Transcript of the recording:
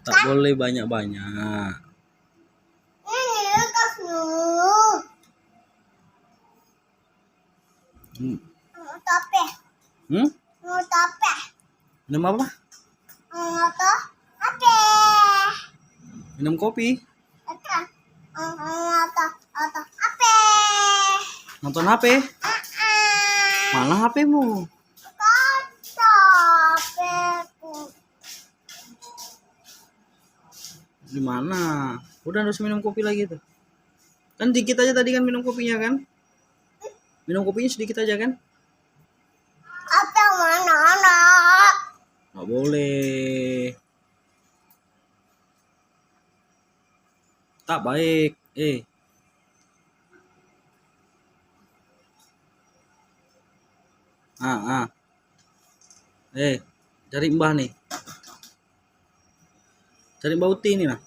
Tak boleh banyak-banyak. Ini kas lu. Mau tope. Mau tope. Minum apa? Mau tope. Minum kopi. Apa? Nonton HP. Mana HP-mu? Di mana? Udah harus minum kopi lagi tuh. Kan dikit aja tadi kan minum kopinya kan? Minum kopinya sedikit aja kan? Apa mana anak? Nggak boleh. Tak baik. Cari mbah nih. Cari mbak Uti nih nah.